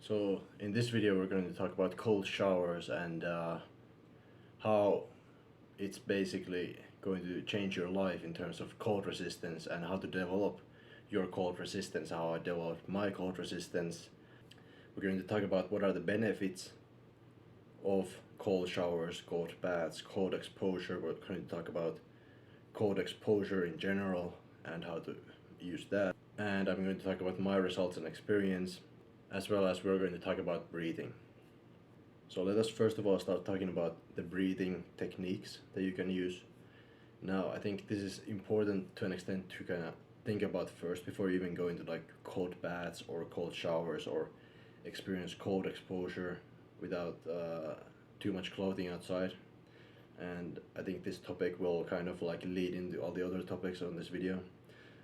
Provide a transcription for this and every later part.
So in this video we're going to talk about cold showers and how it's basically going to change your life in terms of cold resistance and how to develop your cold resistance, how I developed my cold resistance. We're going to talk about what are the benefits of cold showers, cold baths, cold exposure. We're going to talk about cold exposure in general and how to use that. And I'm going to talk about my results and experience, as well as we're going to talk about breathing. So let us first of all start talking about the breathing techniques that you can use. Now, I think this is important to an extent to kind of think about first before you even go into like cold baths or cold showers or experience cold exposure without too much clothing outside. And I think this topic will kind of like lead into all the other topics on this video.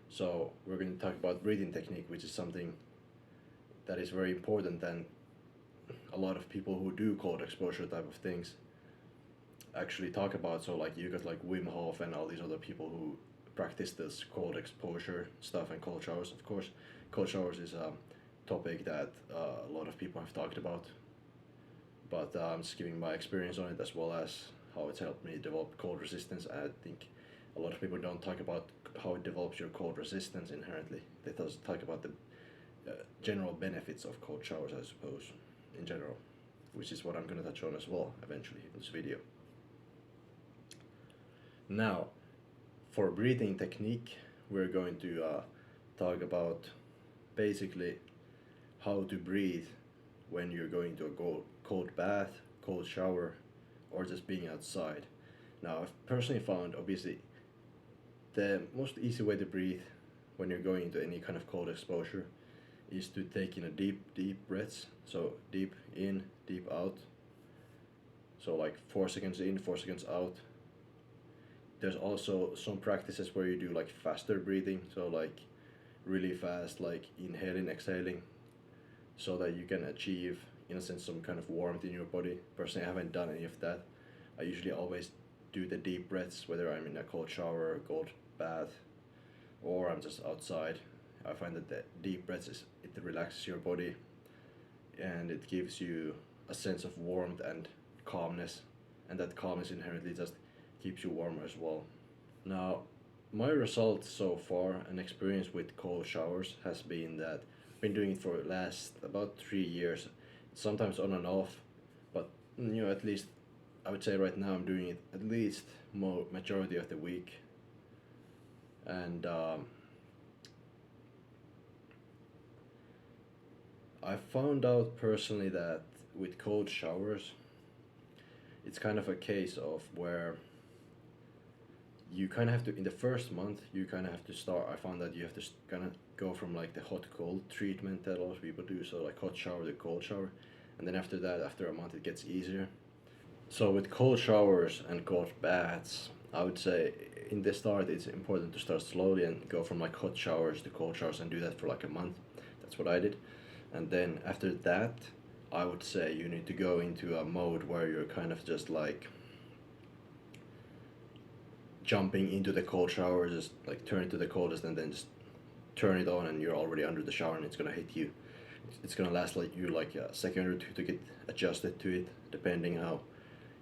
So we're going to talk about breathing technique, which is something that is very important, and a lot of people who do cold exposure type of things actually talk about. So like you got like Wim Hof and all these other people who practice this cold exposure stuff and cold showers. Of course, cold showers is a topic that a lot of people have talked about, but I'm just giving my experience on it as well as how it's helped me develop cold resistance. I think a lot of people don't talk about how it develops your cold resistance inherently. They just talk about the general benefits of cold showers, I suppose, in general, which is what I'm going to touch on as well eventually in this video. Now, for breathing technique, we're going to talk about basically how to breathe when you're going to a cold bath, cold shower, or just being outside. Now, I've personally found, obviously, the most easy way to breathe when you're going into any kind of cold exposure is to take in a deep breaths. So deep in, deep out. So like 4 seconds in, 4 seconds out. There's also some practices where you do like faster breathing, so like really fast, like inhaling, exhaling, so that you can achieve, in a sense, some kind of warmth in your body. Personally, I haven't done any of that. I usually always do the deep breaths, whether I'm in a cold shower, a cold bath, or I'm just outside. I find that the deep breaths it relaxes your body, and it gives you a sense of warmth and calmness, and that calmness inherently just keeps you warmer as well. Now, my results so far and experience with cold showers has been that I've been doing it for the last about 3 years, sometimes on and off, but at least I would say right now I'm doing it at least majority of the week, and I found out personally that with cold showers, it's kind of a case of where you kind of have to, in the first month, you kind of have to start. I found that you have to kind of go from like the hot cold treatment that a lot of people do, so like hot shower to cold shower, and then after that, after a month, it gets easier. So with cold showers and cold baths, I would say in the start it's important to start slowly and go from like hot showers to cold showers and do that for like a month. That's what I did. And then after that, I would say you need to go into a mode where you're kind of just like jumping into the cold shower, just like turn it to the coldest and then just turn it on, and you're already under the shower and it's gonna hit you. It's gonna last like you like a second or two to get adjusted to it, depending how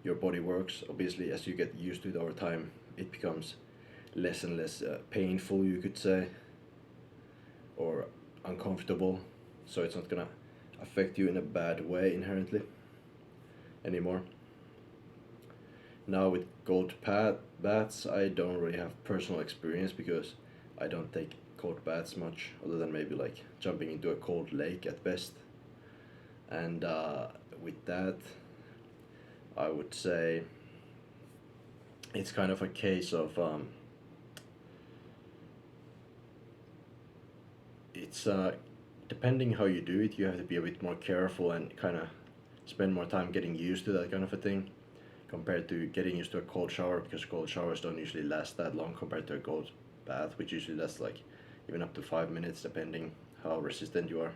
your body works. Obviously, as you get used to it over time, it becomes less and less painful, you could say, or uncomfortable. So it's not gonna affect you in a bad way inherently anymore. Now with cold baths, I don't really have personal experience because I don't take cold baths much, other than maybe like jumping into a cold lake at best. And with that, I would say it's kind of a case of it's depending how you do it, you have to be a bit more careful and kind of spend more time getting used to that kind of a thing compared to getting used to a cold shower, because cold showers don't usually last that long compared to a cold bath, which usually lasts like even up to 5 minutes depending how resistant you are.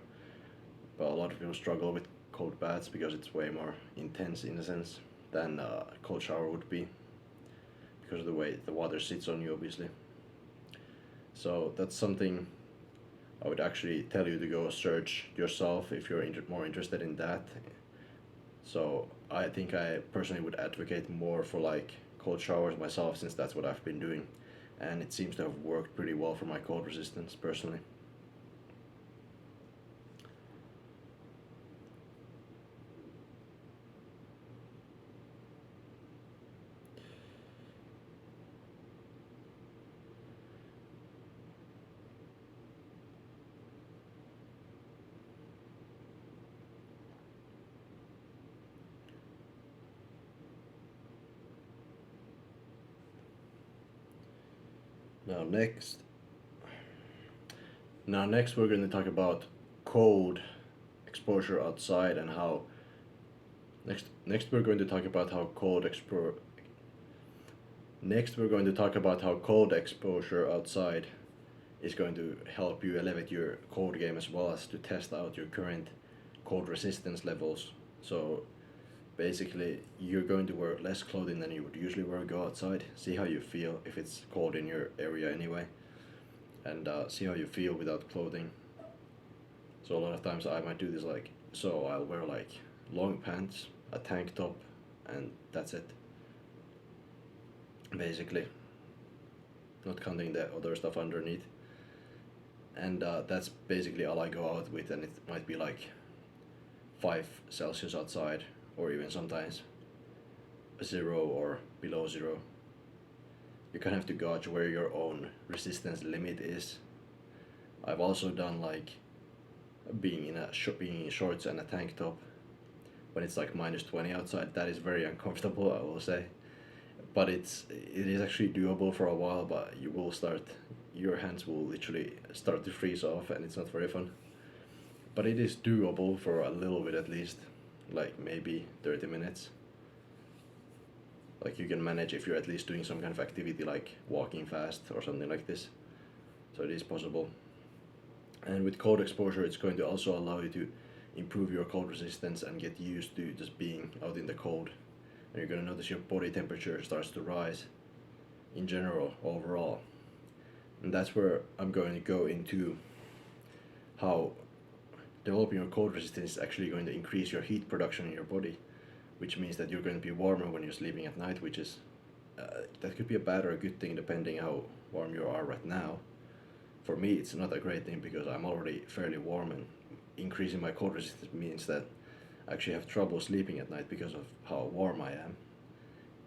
But a lot of people struggle with cold baths because it's way more intense in a sense than a cold shower would be, because of the way the water sits on you, obviously. So that's something I would actually tell you to go search yourself if you're more interested in that. So I think I personally would advocate more for like cold showers myself, since that's what I've been doing, and it seems to have worked pretty well for my cold resistance personally. Now next, next we're going to talk about cold exposure outside and how next we're going to talk about how next we're going to talk about how cold exposure outside is going to help you elevate your cold game, as well as to test out your current cold resistance levels. So basically, you're going to wear less clothing than you would usually wear, go outside, see how you feel if it's cold in your area anyway, and see how you feel without clothing. So a lot of times I might do this, like, so I'll wear like long pants, a tank top, and that's it. Basically, not counting the other stuff underneath. And that's basically all I go out with, and it might be like 5 Celsius outside, or even sometimes 0 or below 0. You kind of have to gauge where your own resistance limit is. I've also done like being in shorts and a tank top when it's like -20 outside. That is very uncomfortable, I will say. But it is actually doable for a while, but your hands will literally start to freeze off, and it's not very fun. But it is doable for a little bit at least, like maybe 30 minutes. Like you can manage if you're at least doing some kind of activity like walking fast or something like this. So it is possible. And with cold exposure, it's going to also allow you to improve your cold resistance and get used to just being out in the cold. And you're going to notice your body temperature starts to rise in general, overall. And that's where I'm going to go into how developing your cold resistance is actually going to increase your heat production in your body, which means that you're going to be warmer when you're sleeping at night, which is that could be a bad or a good thing depending how warm you are right now. For me, it's not a great thing because I'm already fairly warm, and increasing my cold resistance means that I actually have trouble sleeping at night because of how warm I am.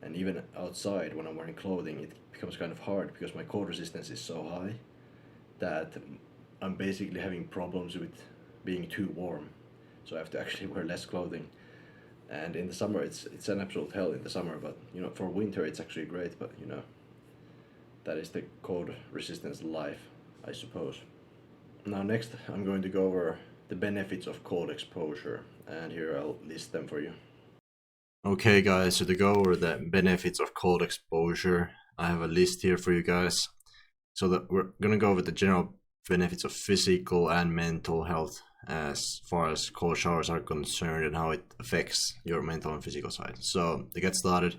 And even outside, when I'm wearing clothing, it becomes kind of hard because my cold resistance is so high that I'm basically having problems with being too warm. So I have to actually wear less clothing. And in the summer, it's an absolute hell in the summer. But for winter, it's actually great. But that is the cold resistance life, I suppose. Now next, I'm going to go over the benefits of cold exposure, and here I'll list them for you. Okay, guys, so to go over the benefits of cold exposure, I have a list here for you guys. So that we're gonna go over the general benefits of physical and mental health as far as cold showers are concerned, and how it affects your mental and physical side. So to get started,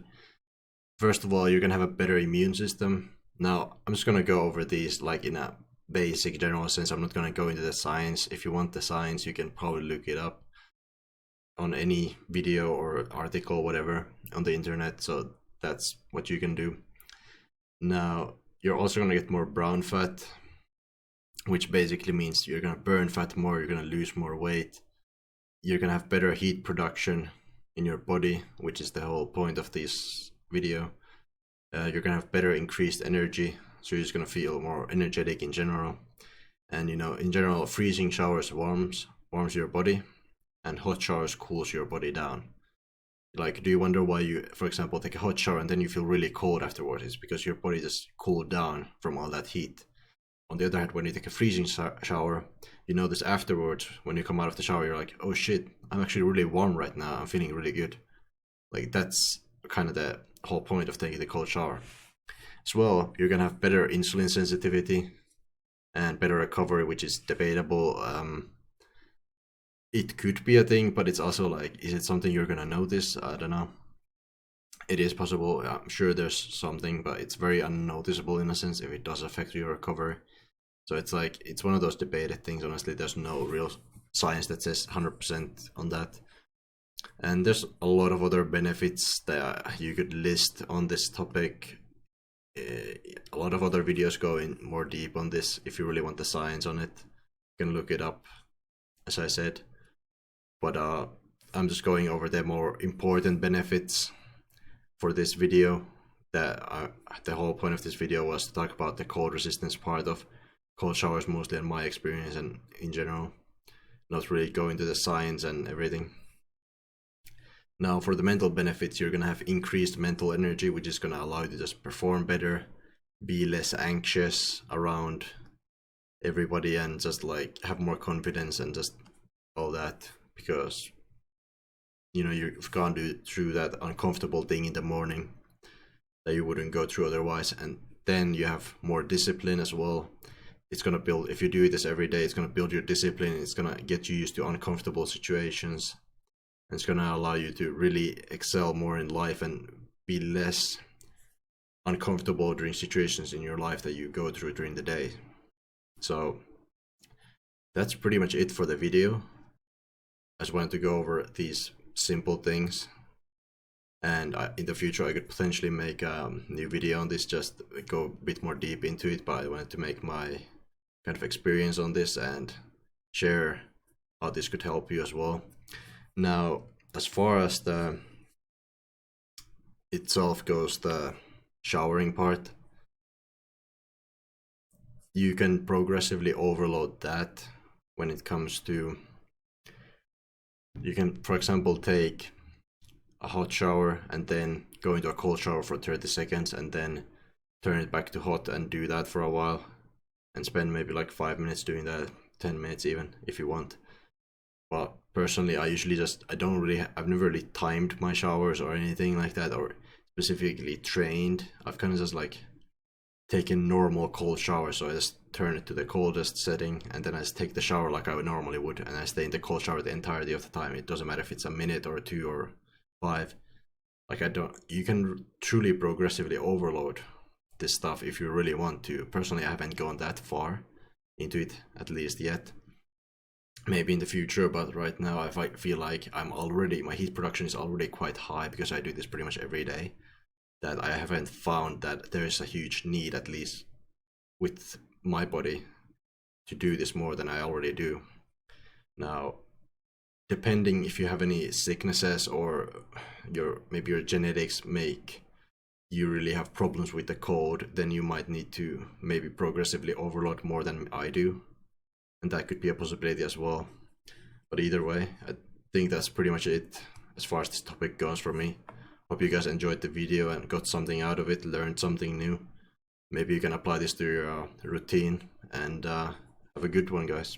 first of all, you're gonna have a better immune system. Now, I'm just gonna go over these like in a basic general sense. I'm not gonna go into the science. If you want the science, you can probably look it up on any video or article, whatever, on the internet. So that's what you can do. Now, you're also gonna get more brown fat, which basically means you're gonna burn fat more, you're gonna lose more weight, you're gonna have better heat production in your body, which is the whole point of this video. You're gonna have better increased energy, so you're just gonna feel more energetic in general. And in general, freezing showers warms your body, and hot showers cools your body down. Like, do you wonder why you, for example, take a hot shower and then you feel really cold afterwards? It's because your body just cooled down from all that heat. On the other hand, when you take a freezing shower, you notice afterwards, when you come out of the shower, you're like, oh shit, I'm actually really warm right now, I'm feeling really good. Like, that's kind of the whole point of taking the cold shower. As well, you're gonna have better insulin sensitivity and better recovery, which is debatable. It could be a thing, but it's also like, is it something you're gonna notice? I don't know. It is possible. I'm sure there's something, but it's very unnoticeable in a sense if it does affect your recovery. So it's like, it's one of those debated things. Honestly, there's no real science that says 100% on that. And there's a lot of other benefits that you could list on this topic. A lot of other videos go in more deep on this. If you really want the science on it, you can look it up, as I said. But I'm just going over the more important benefits for this video. The whole point of this video was to talk about the cold resistance part of cold showers, mostly in my experience and in general, not really go into the science and everything. Now for the mental benefits, you're gonna have increased mental energy, which is gonna allow you to just perform better, be less anxious around everybody, and just like have more confidence and just all that, because you know you've gone through that uncomfortable thing in the morning that you wouldn't go through otherwise, and then you have more discipline as well. It's gonna build, if you do this every day, it's gonna build your discipline. It's gonna get you used to uncomfortable situations. It's gonna allow you to really excel more in life and be less uncomfortable during situations in your life that you go through during the day. So that's pretty much it for the video. I just wanted to go over these simple things, and in the future I could potentially make a new video on this, just go a bit more deep into it, but I wanted to make my kind of experience on this and share how this could help you as well. Now, as far as the itself goes, the showering part, you can progressively overload that when it comes to, you can, for example, take a hot shower and then go into a cold shower for 30 seconds and then turn it back to hot and do that for a while and spend maybe like 5 minutes doing that, 10 minutes even if you want. But personally, I usually just, I've never really timed my showers or anything like that, or specifically trained. I've kind of just like taken normal cold showers, so I just turn it to the coldest setting and then I just take the shower like I would normally would, and I stay in the cold shower the entirety of the time. It doesn't matter if it's a minute or 2 or 5. Like you can truly progressively overload this stuff if you really want to. Personally, I haven't gone that far into it, at least yet. Maybe in the future, but right now I feel like my heat production is already quite high because I do this pretty much every day, that I haven't found that there is a huge need, at least with my body, to do this more than I already do. Now, depending if you have any sicknesses or maybe your genetics make you really have problems with the cold, then you might need to maybe progressively overload more than I do. And that could be a possibility as well. But either way, I think that's pretty much it as far as this topic goes for me. Hope you guys enjoyed the video and got something out of it, learned something new. Maybe you can apply this to your routine, and have a good one, guys.